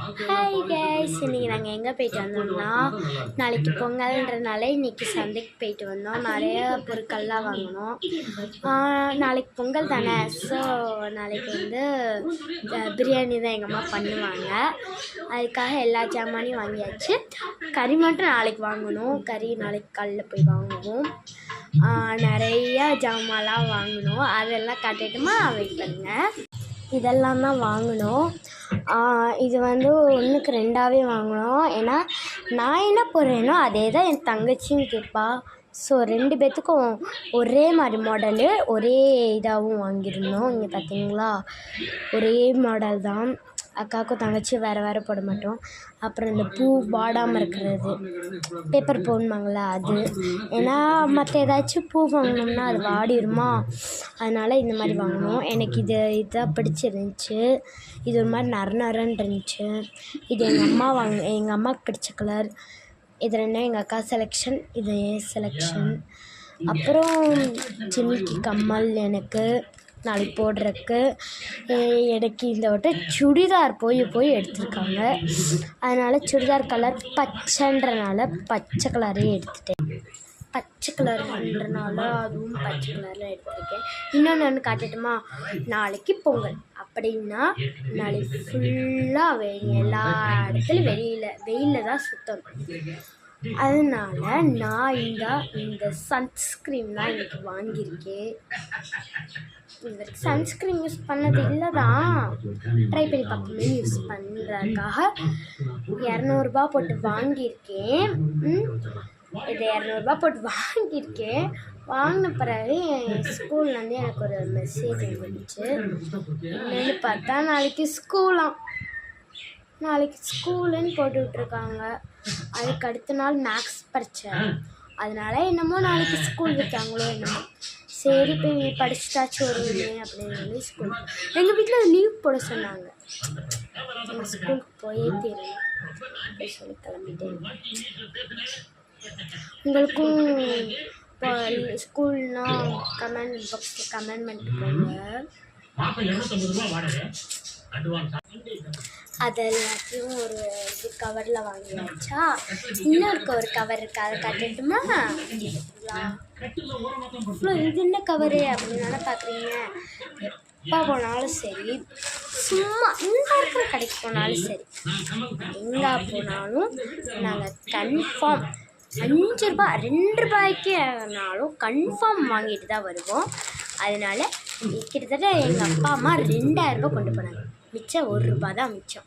Hi guys, இன்றைக்கி நாங்கள் எங்கே போயிட்டு வந்தோம்னா, நாளைக்கு பொங்கல்ன்றனால இன்றைக்கி சந்தைக்கு போயிட்டு வந்தோம். நிறைய பொருட்கள்லாம் வாங்கினோம். நாளைக்கு பொங்கல் தானே, ஸோ நாளைக்கு வந்து பிரியாணி தான் எங்கள் அம்மா பண்ணுவாங்க. அதுக்காக எல்லா ஜாமானையும் வாங்கியாச்சு. கறி மட்டும் நாளைக்கு வாங்கணும். கறி நாளைக்கு காலையில் போய் வாங்குவோம். நிறையா ஜாமான்லாம் வாங்கணும். அதெல்லாம் காட்டிட்டுமா வெயிட் பண்ணுங்கள். இதெல்லாம் தான் வாங்கினோம். இது வந்து 1க்கு 2ஆகவே வாங்கினோம். ஏன்னா நான் என்ன போடுறேனோ அதே தான் என் தங்கச்சியும் கேட்பா. ஸோ 2 பேர்த்துக்கும் ஒரே மாதிரி மாடலு, ஒரே இதாகவும் வாங்கியிருந்தோம். இங்கே பார்த்தீங்களா, ஒரே மாடல் தான். அக்காவுக்கும் தங்கச்சி வேறு வேறு போட மாட்டோம். அப்புறம் இந்த பூ வாடாமல் இருக்கிறது, பேப்பர் போடணுமாங்களா அது. ஏன்னா மற்ற ஏதாச்சும் பூ வாங்கினோம்னா அது வாடிடுமா, அதனால் இந்த மாதிரி வாங்கினோம். எனக்கு இதாக பிடிச்சிருந்துச்சு. இது ஒரு மாதிரி நரன்னு இருந்துச்சு. இது எங்கள் அம்மாவுக்கு பிடிச்ச கலர். இது 2 எங்கள் அக்கா செலெக்ஷன், இது என் செலெக்ஷன். அப்புறம் ஜிமிக்கி கம்மல் எனக்கு நாளைக்கு போடுறதுக்கு. எனக்கு இந்த வட்ட சுடிதார் போய் எடுத்திருக்காங்க. அதனால் சுடிதார் கலர் பச்சைன்றனால பச்சை கலரே எடுத்துட்டேன். பச்சை கலர்ன்றனால அதுவும் பச்சை கலரில் எடுத்திருக்கேன். இன்னொன்று காட்டட்டுமா, நாளைக்கு பொங்கல் அப்படின்னா நாளைக்கு ஃபுல்லாக எல்லா இடத்துலையும் வெயிலில் தான் சுற்றணும். அதனால நான் இந்த சன்ஸ்க்ரீம் தான் இன்றைக்கி வாங்கியிருக்கேன். இது வரைக்கும் சன்ஸ்க்ரீம் யூஸ் பண்ணது இல்லை தான், ட்ரை பண்ணி பார்க்கணுமே யூஸ் பண்ணுறதுக்காக 200 போட்டு வாங்கியிருக்கேன். இது 200 போட்டு வாங்கியிருக்கேன். வாங்கின பிறகு என் ஸ்கூல்லேருந்து எனக்கு ஒரு மெசேஜ் வந்துச்சு. என்னென்னு பார்த்தா நாளைக்கு ஸ்கூலுன்னு போட்டு விட்ருக்காங்க. அதுக்கு அடுத்த நாள் மேக்ஸ் பரீட்சை. அதனால் என்னமோ நாளைக்கு ஸ்கூல் வைக்காங்களோ என்னமோ. சரி போய் படிச்சுட்டாச்சும் வருவீங்க அப்படின்னு சொல்லி ஸ்கூல் எங்கள் வீட்டில் லீவ் போட சொன்னாங்க. எங்கள் ஸ்கூலுக்கு போயே தெரியல அப்படி சொல்லி கிளம்பிட்டேன். உங்களுக்கும் இப்போ ஸ்கூல்னால் கமெண்ட் பாக்ஸில் கமெண்ட் பண்ணிட்டு போங்க. அது எல்லாத்தையும் ஒரு இது கவரில் வாங்கியாச்சா. இன்னொரு ஒரு கவர் இருக்குது, அதை காட்டட்டுமா? இது என்ன கவரு அப்படின்னால பார்க்குறீங்க. எப்போ போனாலும் சரி, சும்மா இங்கே இருக்கிற கடைக்கு போனாலும் சரி, எங்கே போனாலும் நாங்கள் கன்ஃபார்ம் 5 ரூபா 2 ரூபாய்க்கு ஆனாலும் கன்ஃபார்ம் வாங்கிட்டு தான் வருவோம். அதனால் கிட்டத்தட்ட எங்கள் அப்பா அம்மா 2000 ரூபா கொண்டு போனாங்க. மிச்சம் 1 ரூபா தான் மிச்சம்.